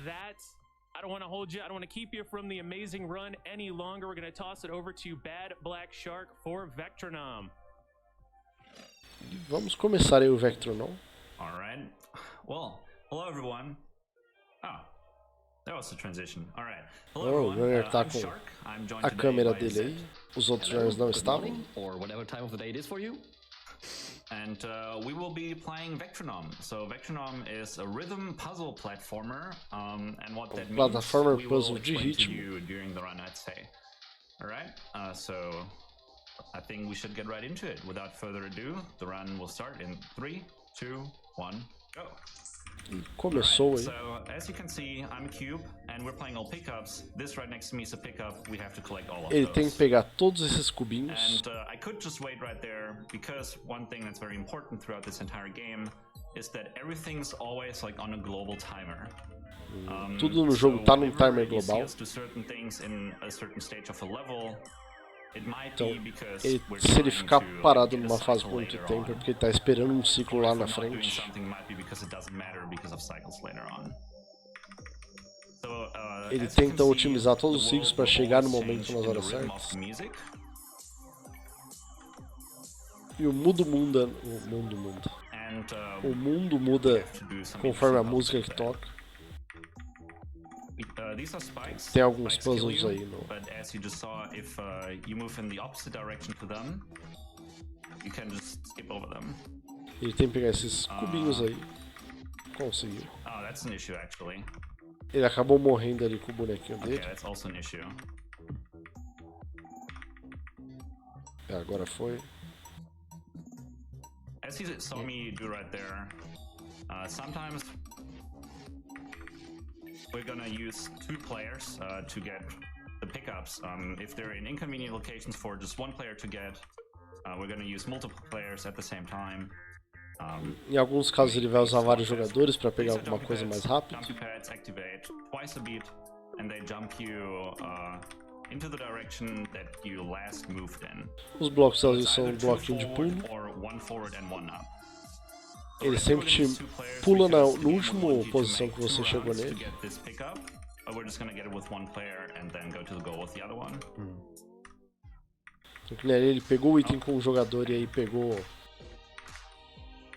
that, I don't want to hold you. I don't want to keep you from the amazing run any longer. We're going to toss it over to Bad Black Shark for Vectronom. Vamos começar aí o Vectronom. All right. Well, hello everyone. Oh, that was the transition. All right. Hello everyone. Tá I'm com Shark. I'm joined a today câmera by dele Zed. aí. Os outros jogadores não estavam. Or whatever time of the day it is for you. And we will be playing Vectronom. So Vectronom is a rhythm puzzle platformer, and what that means Plataforma we puzzle will de explain to ritmo. you during the run, I'd say. All right. So I think we should get right into it. Without further ado, the run will start in 3, 2, 1, go. Começou aí. So as you can see, I'm a cube, and we're playing all pickups. This right next to me is a pickup. We have to collect all of Ele those. tem que pegar todos esses cubinhos. And I could just wait right there, because one thing that's very important throughout this entire game is that everything's always like on a global timer. Tudo no jogo tá num timer You see global. us do certain things in a certain stage of a level. It might Então, be because we're se ele trying ficar to, parado get a numa fase cycle por muito later tempo é on. porque ele tá esperando um ciclo lá If na we're not doing frente. something, it might be because it doesn't matter because of cycles later on. So, Ele as you can tenta see, otimizar todos os the ciclos world para will chegar no always momento change nas in the horas rhythm of certas. the music. E o mundo muda. And, O mundo we muda have to do some conforme a interesting música puzzles que with that. toca. These are spikes. Tem alguns Spikes kill puzzles you, aí no. but as you just saw, if you move in the opposite direction to them, you can just skip over them. Ele tem que pegar esses cubinhos aí. Conseguiu. Oh, that's an issue actually. Ele acabou morrendo ali com o bonequinho Okay, dele. that's also an issue. Agora foi. As you saw me do right there, sometimes we're gonna use 2 players to get the pickups. If they're in inconvenient locations for just 1 player to get, we're gonna use multiple players at the same time. Em alguns casos ele vai usar vários jogadores para pegar alguma coisa mais rápido. Jumpy pads activate twice a beat, and they jump you into the direction that you last moved in. Os blocos So azuis it's são either um 2 bloquinho de forward pulo. or 1 forward and 1 up. So Ele we're sempre gonna te use 2 players pula because no the game último would want you to posição make que você 2 chegou rounds to nele. get this pickup, but we're just gonna get it with 1 player and then go to the goal with the other one. Então, que nem ali, ele pegou o item com um jogador e aí pegou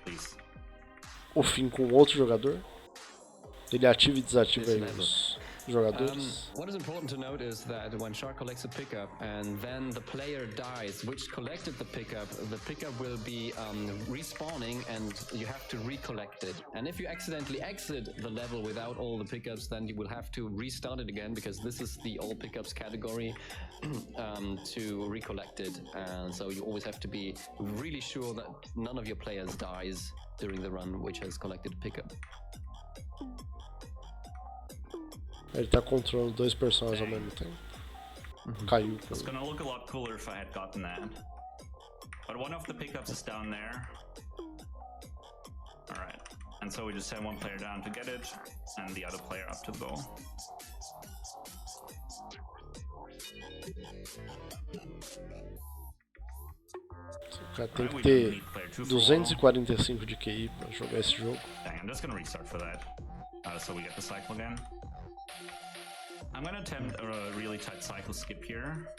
Please. o fim com outro jogador. Ele ativa e desativa aí os jogadores. What is important to note is that when Shark collects a pickup and then the player dies, which collected the pickup will be respawning and you have to recollect it. And if you accidentally exit the level without all the pickups, then you will have to restart it again because this is the all pickups category to recollect it. And so you always have to be really sure that none of your players dies during the run which has collected a pickup. Ele tá controlando 2 personagens ao mesmo tempo. Caiu. It's gonna look a lot cooler if I had gotten that. But one of the pickups is down there. Alright. And so we just send 1 player down to get it, and the other player up to the goal. O cara tem que ter 245 de QI pra jogar esse jogo. Dang, I'm just gonna restart for that. So we get the cycle again. I'm gonna attempt a really tight cycle skip here.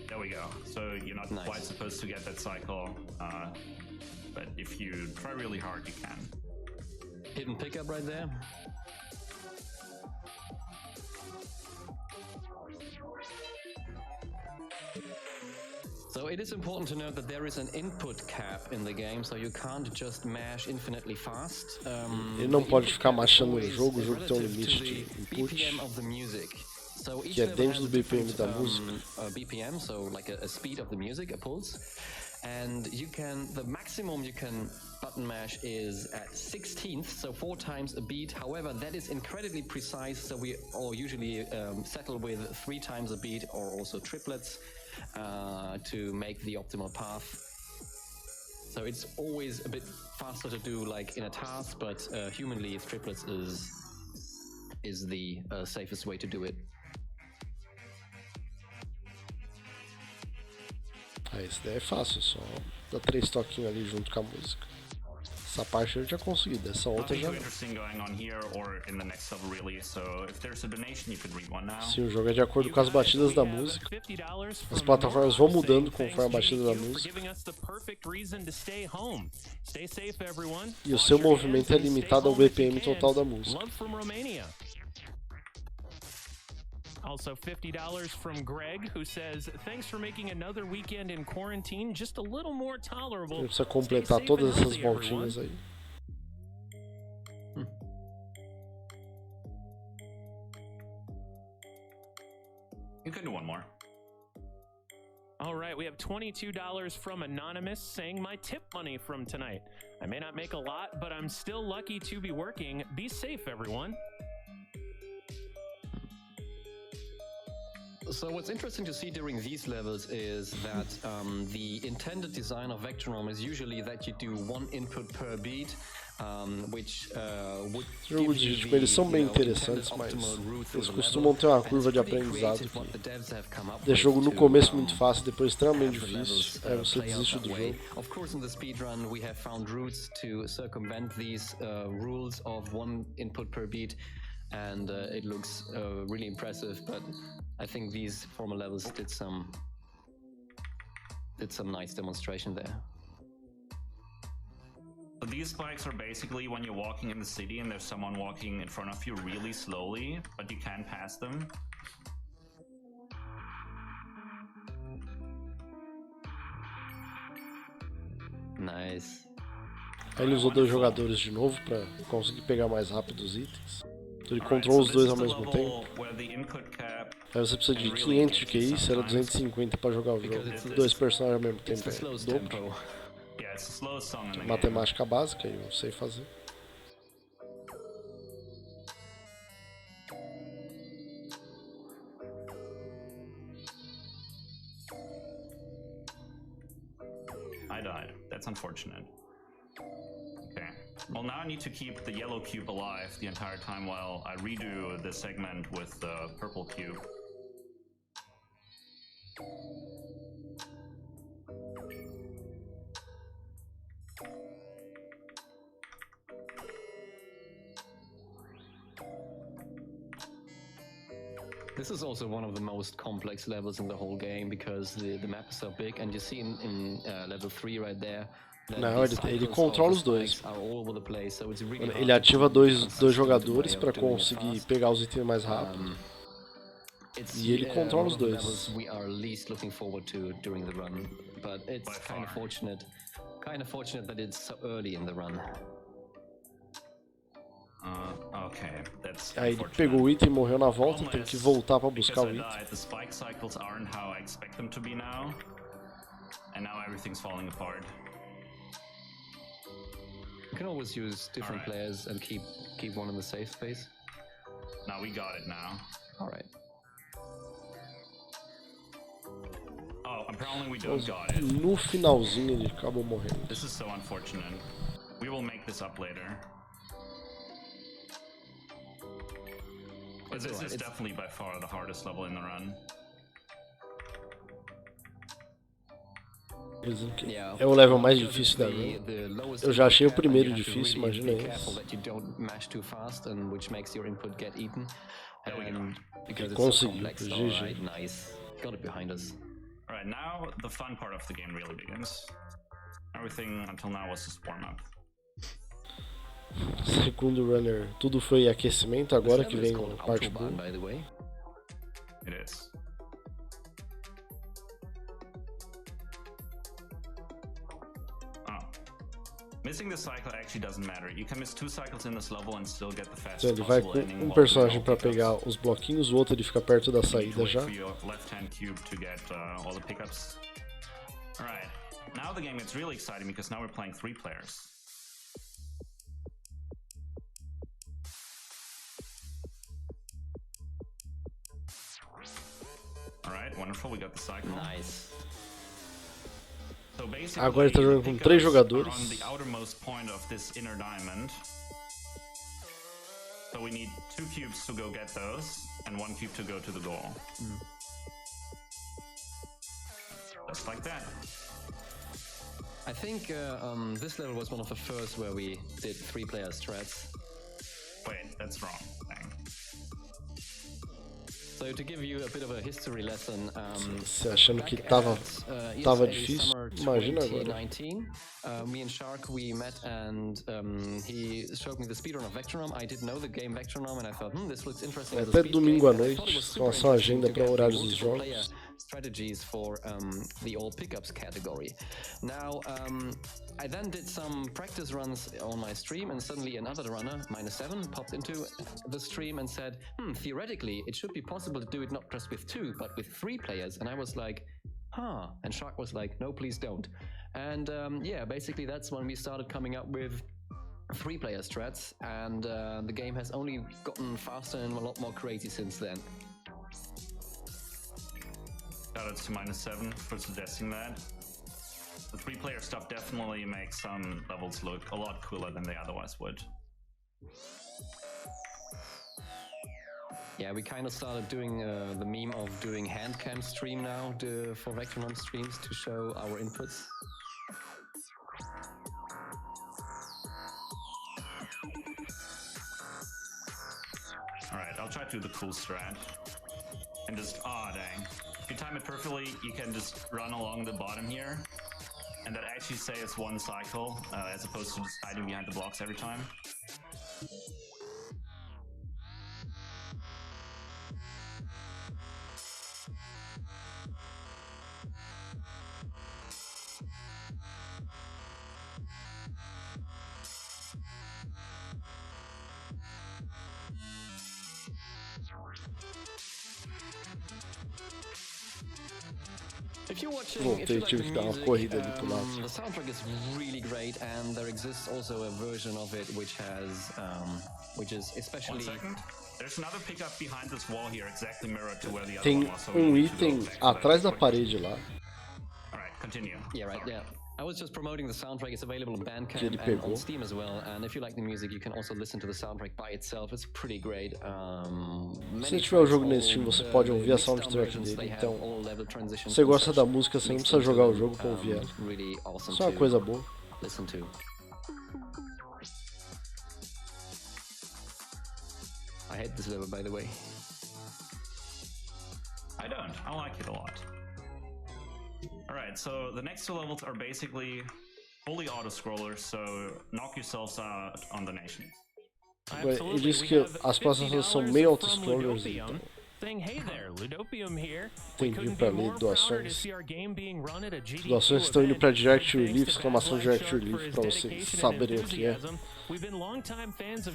There we go. So you're not quite supposed to get that cycle, but if you try really hard, you can. Hidden pickup right there. So it is important to note that there is an input cap in the game, so you can't just mash infinitely fast. Ele não pode ficar machando o jogo tem um limite de input, que é dentro do BPM da música. BPM, so like a speed of the music, a pulse. And the maximum you can button mash is at 16th, so 4 times a beat. However, that is incredibly precise, so we all usually settle with 3 times a beat or also triplets to make the optimal path. So it's always a bit faster to do like in a task, but humanly triplets is the safest way to do it. Esse daí é fácil, só dá 3 toquinhos ali junto com a música. Essa parte eu já consegui, dessa outra já não. Sim, o jogo é de acordo com as batidas da música. As plataformas vão mudando conforme a batida da música. E o seu movimento é limitado ao BPM total da música. Also $50 from Greg, who says, "Thanks for making another weekend in quarantine just a little more tolerable." Ele precisa completar todas essas voltinhas aí. You can do one more. All right, we have $22 from Anonymous saying, "My tip money from tonight. I may not make a lot, but I'm still lucky to be working. Be safe, everyone." So what's interesting to see during these levels is that the intended design of Vectronom is usually that you do one input per beat, which would Jogos de ritmo, eles são bem interessantes, mas eles costumam ter uma curva de aprendizado que deixa o jogo no começo muito fácil, depois extremamente difícil, aí você desiste do jogo. Of course, in the speedrun we have found routes to circumvent these rules of one input per beat, and it looks really impressive, but I think these former levels did some nice demonstration there. So these spikes are basically when you're walking in the city and there's someone walking in front of you really slowly, but you can pass them. Nice. Aí ele usou 2 jogadores de novo pra conseguir pegar mais rápido os itens. Então ele controla os dois ao mesmo tempo. Aí você precisa de 500 de QI, será 250 pra jogar o jogo. 2 personagens ao mesmo tempo é dobro. Matemática básica, eu sei fazer. I died. That's unfortunate. Okay. Well, now I need to keep the yellow cube alive the entire time while I redo the segment with the purple cube. This is also one of the most complex levels in the whole game because the map is so big, and you see in level 3 right there. Não, ele controla os dois. Ele ativa dois jogadores para conseguir pegar os itens mais rápido. E ele controla os dois. We are least looking forward to during the run, but it's kind of fortunate that it's so early in the run. Okay, that's Aí ele pegou o item e morreu na volta, tem que voltar para buscar o item. The spike cycles aren't how I expect them to be now, and now everything's falling apart. You can always use different players and keep one in the safe space. Now we got it now. All right. Oh, apparently we don't got it. No finalzinho ele acabou morrendo. This is so unfortunate. We will make this up later. But this is definitely by far the hardest level in the run. É o level mais difícil da run. Eu já achei o primeiro difícil, imagina esse. Conseguiu, GG. Alright, now the fun part of the game really begins. Everything until now was just warm up. Segundo runner, tudo foi aquecimento, agora que vem a parte boa. It is. Missing the cycle actually doesn't matter. You can miss 2 cycles in this level and still get the fastest ele vai com um personagem para pegar os bloquinhos, o outro ele fica perto da saída já. Alright, now the game gets really exciting because now we're playing 3 players. Alright, wonderful, we got the cycle. Nice. Agora ele está jogando com 3 jogadores. So we need 2 cubes to go get those and 1 cube to go to the goal. Just like that. I think this level was one of the first where we did 3-player strats. Wait, that's wrong. Dang. So to give you a bit of a history lesson, Você achando que tava difícil? Imagina agora. Me and Shark, we met and he showed me the speedrun of Vectronom. I didn't know the game Vectronom and I thought, this looks interesting. Até domingo à noite, com a sua agenda para horários dos jogos. Strategies for the all pickups category. Now, I then did some practice runs on my stream, and suddenly another runner, -7, popped into the stream and said, theoretically, it should be possible to do it not just with 2, but with 3 players. And I was like, and Shark was like, no, please don't. And yeah, basically that's when we started coming up with 3-player strats, and the game has only gotten faster and a lot more crazy since then. Shoutouts to -7 for suggesting that. The 3-player stuff definitely makes some levels look a lot cooler than they otherwise would. Yeah, we kind of started doing the meme of doing hand cam stream now for Vectronom streams to show our inputs. Alright, I'll try to do the cool strat. And just, dang. If you time it perfectly, you can just run along the bottom here. And that actually saves 1 cycle, as opposed to just hiding behind the blocks every time. Voltei, tive que dar uma corrida ali pro lado. The soundtrack is really great, and there exists also a version of it which is especially. 1 second. There's another pickup behind this wall here, exactly mirrored to where the other Tem one was. So we need to item go back atrás to da that. parede lá. Alright, continue. Yeah, right. Yeah. I was just promoting the soundtrack. It's available on Bandcamp ele and pegou. on Steam as well. And if you like the music, you can also listen to the soundtrack by itself. It's pretty great. Se tiver o jogo nesse Steam, você pode ouvir a soundtrack dele. Então, se você gosta da música, você não precisa jogar o jogo para ouvir ela. Isso é uma coisa boa. Listen to. I hate this level, by the way. I don't. I like it a lot. Alright, so the next 2 levels are basically fully auto-scrollers, so knock yourselves out on the nations. Ele disse que as próximas são meio auto-scrollers, então tem vídeo para ler doações. Doações estão indo para Direct Relief, exclamação Direct Relief, para vocês saberem o que é.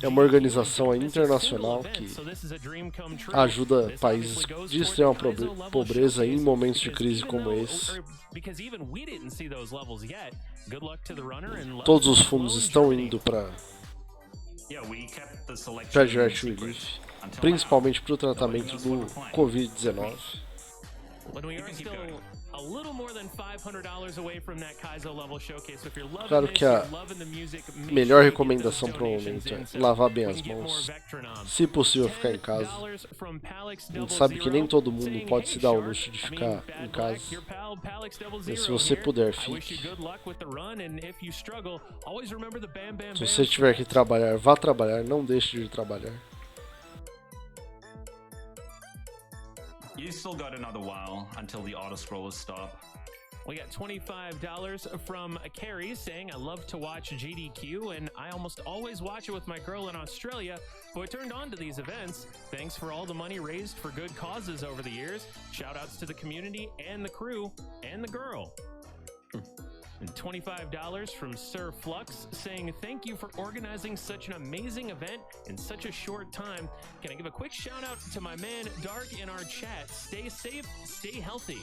É uma organização internacional que ajuda países de extrema pobreza em momentos de crise como esse. Todos os fundos estão indo para Direct Relief, principalmente para o tratamento do Covid-19. Claro que a melhor recomendação para o momento é lavar bem as mãos, se possível ficar em casa. A gente sabe que nem todo mundo pode se dar o luxo de ficar em casa, mas se você puder, fique. Se você tiver que trabalhar, vá trabalhar, não deixe de trabalhar. You still got another while until the auto-scrollers stop. We got $25 from Carrie saying, I love to watch GDQ and I almost always watch it with my girl in Australia, who I turned on to these events. Thanks for all the money raised for good causes over the years. Shout outs to the community and the crew and the girl. And $25 from Sir Flux saying, thank you for organizing such an amazing event in such a short time. Can I give a quick shout out to my man Dark in our chat? Stay safe, stay healthy.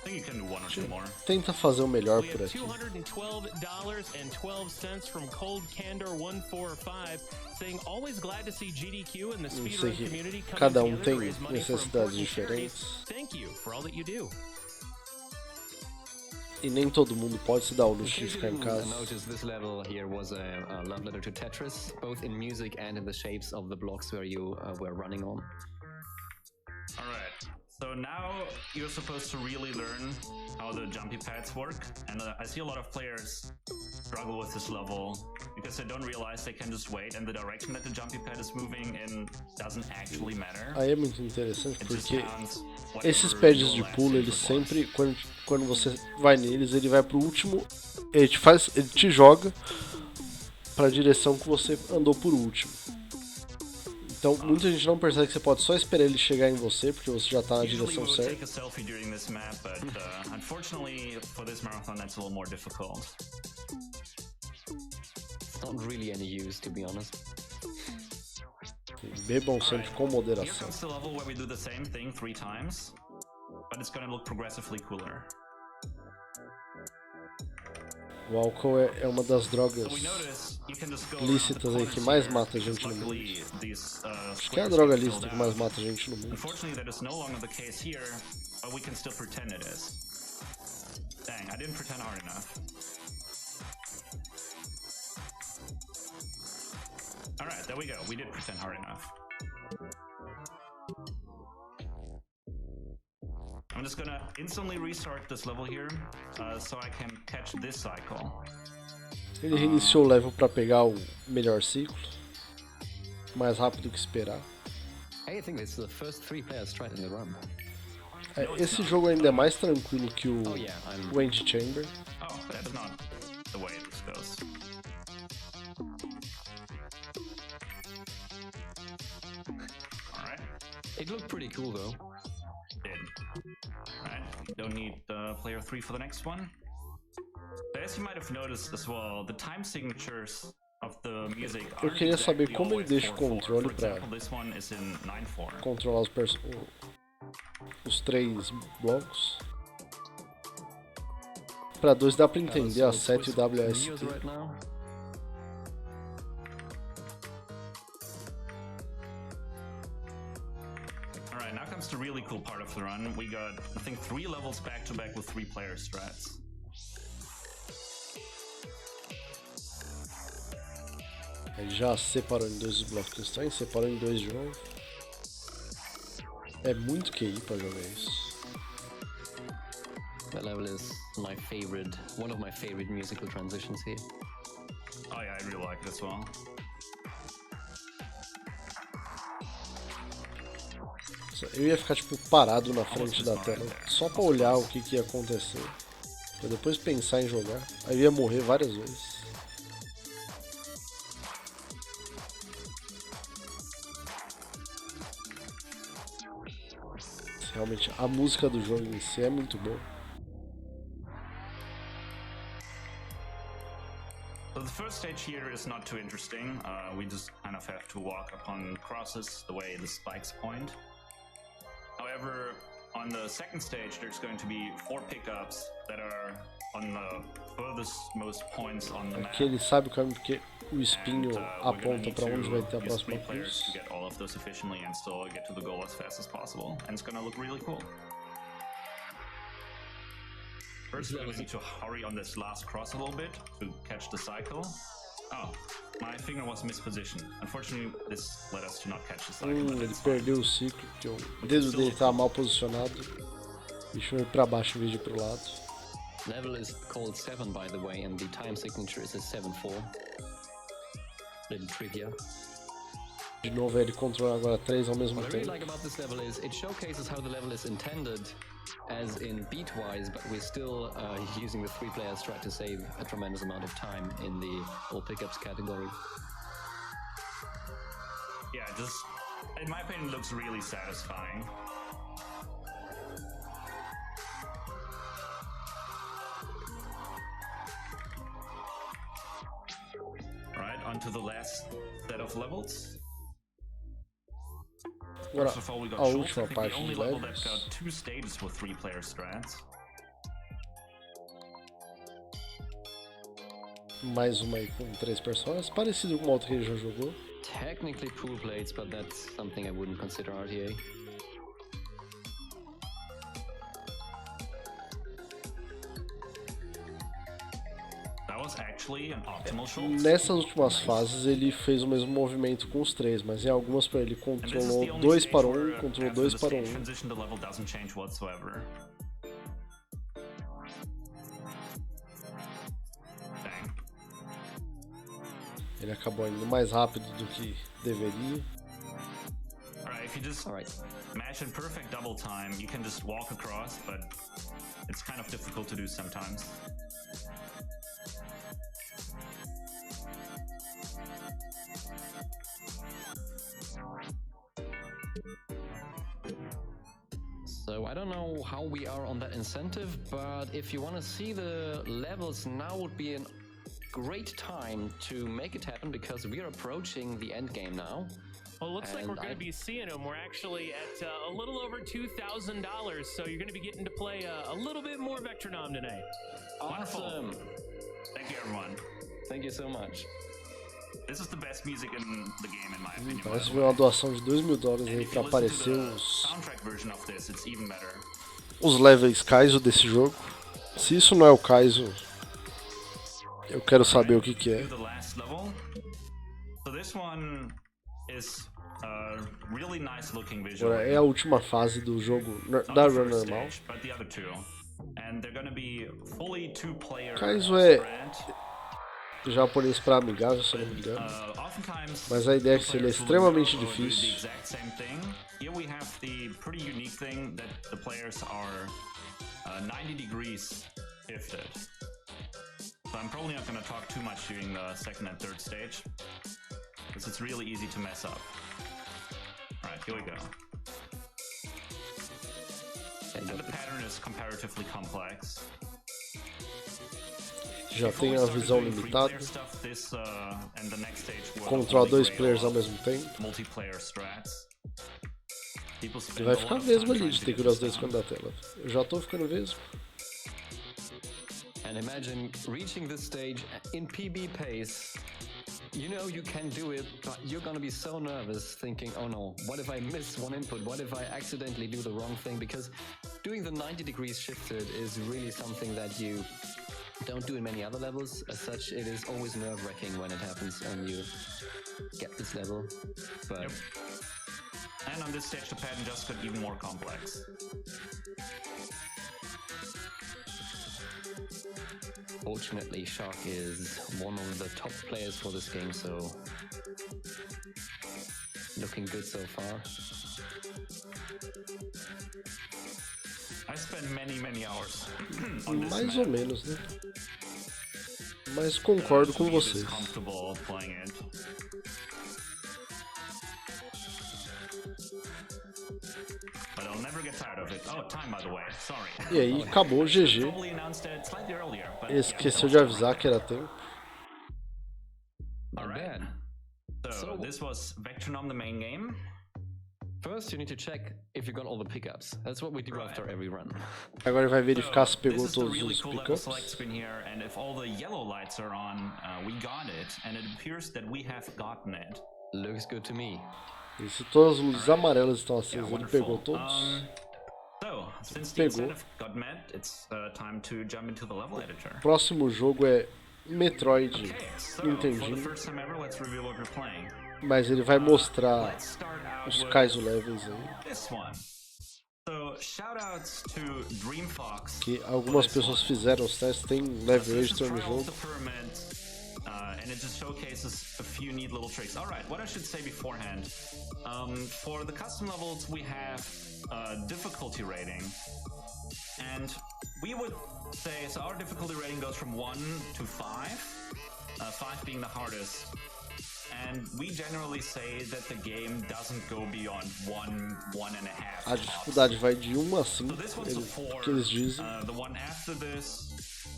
I think you can do 1 or 2 more. Tenta fazer o melhor por aqui. $212.12 from Cold Candor 145 saying, always glad to see GDQ and the Não sei speedrun que community coming cada together tem to raise money for necessidades important charities. diferentes. Thank you for all that you do. E nem todo mundo pode se dar o luxo de ficar em casa. I noticed this level here was a love letter to Tetris, both in music and in the shapes of the blocks where you were running on. Alright, So now you're supposed to really learn how the jumpy pads work, and I see a lot of players struggle with this level because they don't realize they can just wait and the direction that the jumpy pad is moving in doesn't actually matter. Aí é muito interessante It just porque counts esses whatever pads de your pulo, last eles input was. sempre, quando você vai neles, ele vai pro último, ele te joga pra direção que você andou por último. Então muita gente não percebe que você pode só esperar ele chegar em você, porque você já tá na Usually direção we would certa. take a selfie during this map, but unfortunately for this marathon that's a little more difficult. It's not really any use, to be honest. Bebam sempre com Here moderação. comes the level where we do the same thing 3 times, but it's gonna look progressively cooler. O álcool é uma das drogas So we notice you can just go lícitas around aí the que corners mais here, mata because gente no mundo. luckily these, Acho que é a squares droga get lícita filled que mais out. mata gente no mundo. Unfortunately, that is no longer the case here, but we can still pretend it is. Dang, I didn't pretend hard enough. Alright, there we go. We did pretend hard enough. I'm just gonna instantly restart this level here, so I can catch this cycle. Ele reiniciou o level pra pegar o melhor ciclo, mais rápido que esperar. Hey, I think this is the first 3 players tried in the run. Esse jogo ainda é mais tranquilo que o Oh yeah, Wind Chamber. Oh, that's not the way this goes. Alright, It looked pretty cool though. did. Alright, don't need player 3 for the next one. But as you might have noticed as well, the time signatures of the music Eu aren't queria saber exactly como ele always deixa o 4/4. controle For pra example, this one is in 9/4. controlar os 3 blocos. Pra 2 dá pra entender a 7 e o WST. News right now. Alright, now comes the really cool part of the run. We got, I think, 3 levels back to back with 3-player strats. Aí já separou em 2 os blocos estranhos, separou em 2 de novo. É muito QI pra jogar isso. That level is my favorite, one of my favorite musical transitions here. Oh yeah, I really like it as well. Eu ia ficar tipo parado na frente da tela só pra olhar o que ia acontecer, pra depois pensar em jogar. Aí eu ia morrer várias vezes. Realmente a música do jogo em si é muito boa. So the first stage here is not too interesting. We just kind of have to walk upon crosses the way the spikes point. However, on the second stage, there's going to be 4 pickups that are on the furthest most points on the map. Aqui ele sabe o caminho porque o espinho And, we're gonna aponta need pra onde vai ter a to use próxima 3 players to cruz. get all of those efficiently and still get to the goal as fast as possible. And it's gonna look really cool. First, we're gonna need to hurry on this last cross a little bit to catch the cycle. Oh, my finger was mispositioned. Unfortunately, this led us to not catch the cycle. But Ele it's fine. perdeu o ciclo porque o dedo dele estava mal posicionado. O bicho veio pra baixo em vez de ir pro lado. Level is called 7, by the way, and the time signature is a 7/4. Little trivia. De novo ele controla agora 3 ao mesmo What I really tempo. like about this level is it showcases how the level is intended, as in beat-wise, but we're still using the 3-player strat to save a tremendous amount of time in the all pickups category. Yeah, just in my opinion, looks really satisfying. Right, on to the last set of levels. Agora First of all, we got a Schultz, última I think the parte only de level that's levels. got 2 stages with 3-player strats. Mais uma aí com 3 personagens, parecido com uma outra que ele já jogou. Technically pool plates, but that's something I wouldn't consider RTA. That was Nessas últimas fases ele fez o mesmo movimento com os três, mas em algumas para ele controlou 2 para 1, controlou 2 para 1. Ele acabou indo mais rápido do que deveria. If you just mash in perfect double time, you can just walk across, but it's kind of difficult to do sometimes. So I don't know how we are on that incentive, but if you want to see the levels, now would be a great time to make it happen because we are approaching the end game now. Well, it looks like we're going to be seeing them. We're actually at a little over $2,000, so you're going to be getting to play a little bit more Vectronom today. Awesome. Thank you, everyone. Thank you so much. This is the best music in the game, in my opinion. Parece que veio uma doação de $2.000 aí pra aparecer os levels Kaizo desse jogo. Se isso não é o Kaizo, eu quero saber o que que é. Agora é a última fase do jogo da run normal. Kaizo é japonês para amigável, se eu não me engano. Mas a ideia é que ele é extremamente difícil. So I'm probably not going to talk too much during the second and third stage, because it's really easy to mess up. Alright, here we go. And the pattern is comparatively complex. Já tem a visão limitada. Controla 2 players ao mesmo tempo. E vai ficar mesmo ali de ter que olhar os dois cantos da tela. Eu já tô ficando mesmo. And imagine reaching this stage in PB pace. You know you can do it, but you're gonna be so nervous thinking, oh no, what if I miss one input? What if I accidentally do the wrong thing? Because doing the 90 degrees shifted is really something that you don't do in many other levels. As such, it is always nerve-wracking when it happens and you get this level. But yep. And on this stage the pattern just got even more complex. Fortunately, Shark is one of the top players for this game, so looking good so far. I spent many hours on this Mais map. ou menos, né? Mas concordo com vocês. E aí, acabou o GG. Esqueceu de avisar que era tempo. Alright. So this was Vectronom, the main game. First, you need to check if you got all the pickups. That's what we do after every run. Agora vai verificar se pegou todos os pickups. Looks good to me. E se todas as luzes amarelas estão acesas, ele pegou todos. Pegou. Próximo jogo é Metroid Nintendinho. Mas ele vai mostrar os Kaizo levels aí. Que algumas pessoas fizeram os testes, tem level editor no jogo. And it just showcases a few neat little tricks. Alright, what I should say beforehand. For the custom levels, we have difficulty rating. And we would say, so our difficulty rating goes from 1 to 5. 5 being the hardest. And we generally say that the game doesn't go beyond 1.5. A dificuldade vai de 1 a 5, que eles dizem.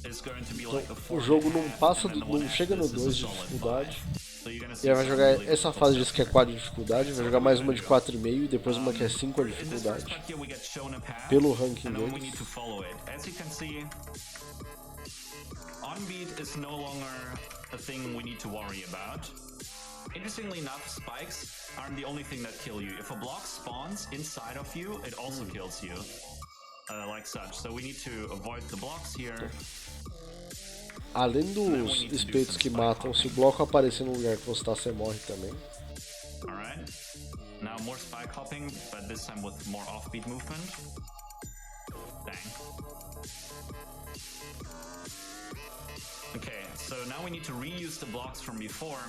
Então, o jogo não passa, não chega no 2 de dificuldade. E aí vai jogar essa fase diz que é 4 de dificuldade, vai jogar mais uma de 4,5 e depois uma que é 5 de dificuldade. Pelo ranking deles. On-beat is no longer a thing we need to worry about. Interestingly enough, spikes aren't the only thing that kill you. If a block spawns inside of you, it also kills you. Like such. So we need to avoid the blocks here. Além dos espetos que matam, se o bloco aparecer no lugar que você tá, você morre também. Alright. Now more spike hopping, but this time with more offbeat movement. Dang. Okay, so now we need to reuse the blocks from before.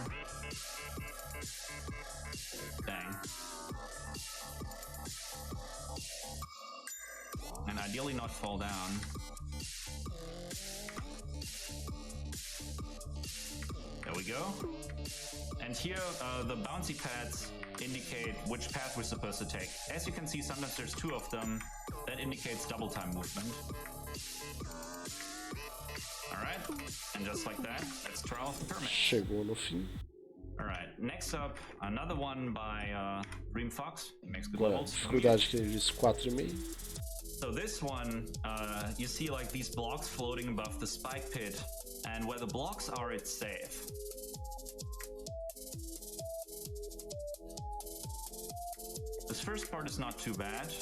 Dang. And ideally not fall down. There we go. And here, the bouncy pads indicate which path we're supposed to take. As you can see, sometimes there's two of them. That indicates double time movement. Alright, and just like that, that's trial of the permit. Chegou no fim. Alright, next up, another one by Dream Fox. He makes good Agora, levels. dificuldade que ele disse 4,5. So this one, you see like these blocks floating above the spike pit, and where the blocks are, it's safe. This first part is not too bad.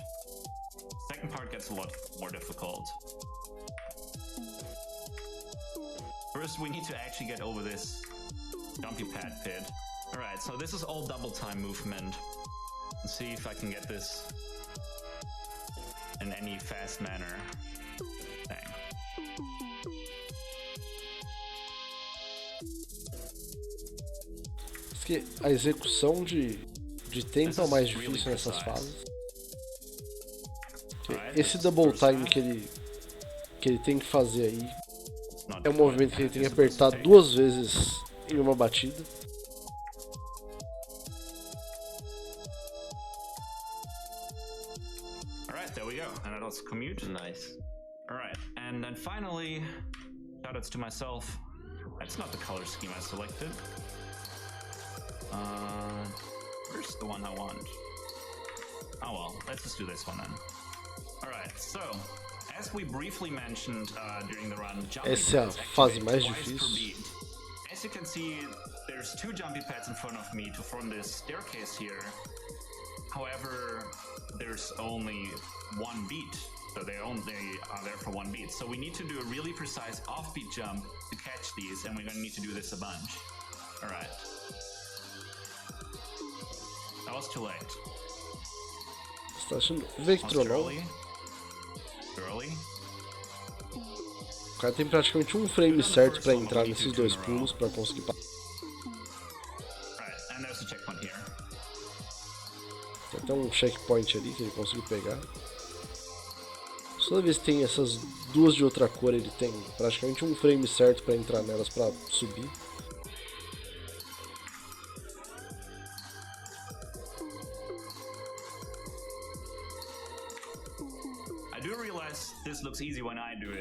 Second part gets a lot more difficult. First, we need to actually get over this jumpy pad pit. Alright, so this is all double time movement. Let's see if I can get this in any fast manner. Dang. Diz que a execução de tempo é o mais difícil nessas fases. Esse double time que ele tem que fazer aí é um movimento que ele tem que apertar 2 vezes em uma batida. Alright, there we go. And that was commute. Nice. Alright, and then finally, shoutouts to myself. That's not the color scheme I selected. Where's the one I want? Oh well, let's just do this one then. Alright, so, as we briefly mentioned during the run, Essa é a fase mais difícil. As you can see, there's 2 jumpy pads in front of me to form this staircase here. However, there's only 1 beat, so they are there for 1 beat. So we need to do a really precise offbeat jump to catch these, and we're going to need to do this a bunch. Alright. That was too late. Você tá achando Vectronom? Early. O cara tem praticamente um frame certo pra entrar nesses 2 pulos pra conseguir passar. Alright, and there's a checkpoint here. Tem até um checkpoint ali que ele conseguiu pegar. Toda vez que tem essas 2 de outra cor, ele tem praticamente um frame certo pra entrar nelas pra subir.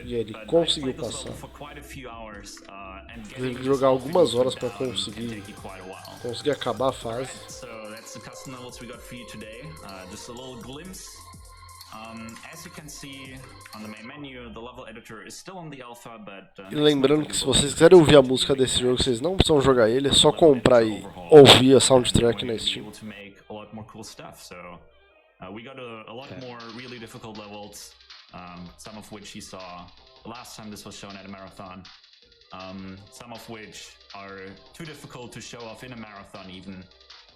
E ele conseguiu passar. Teve que jogar algumas horas para conseguir acabar a fase. E lembrando que se vocês quiserem ouvir a música desse jogo, vocês não precisam jogar ele, é só comprar e ouvir a soundtrack na Steam. We got a lot more really difficult levels, some of which you saw last time this was shown at a marathon, some of which are too difficult to show off in a marathon even.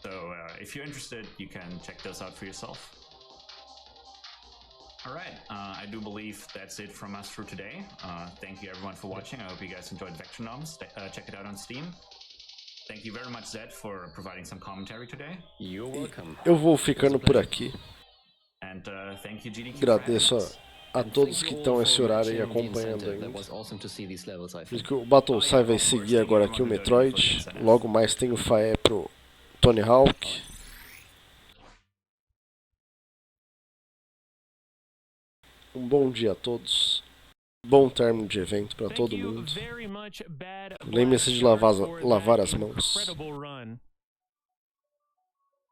So if you're interested, you can check those out for yourself. Alright, I do believe that's it from us for today. Thank you everyone for watching. I hope you guys enjoyed Vectronom. Check it out on Steam. Thank you very much, Zed, for providing some commentary today. You're welcome. Eu vou ficando por aqui. And thank you, GDQ. Agradeço a todos que estão esse horário aí acompanhando ainda. Porque o Battlesai vai seguir agora aqui o Metroid. Logo mais tem o Faé pro Tony Hawk. Um bom dia a todos. Bom término de evento para todo mundo. Lembre-se de lavar as mãos.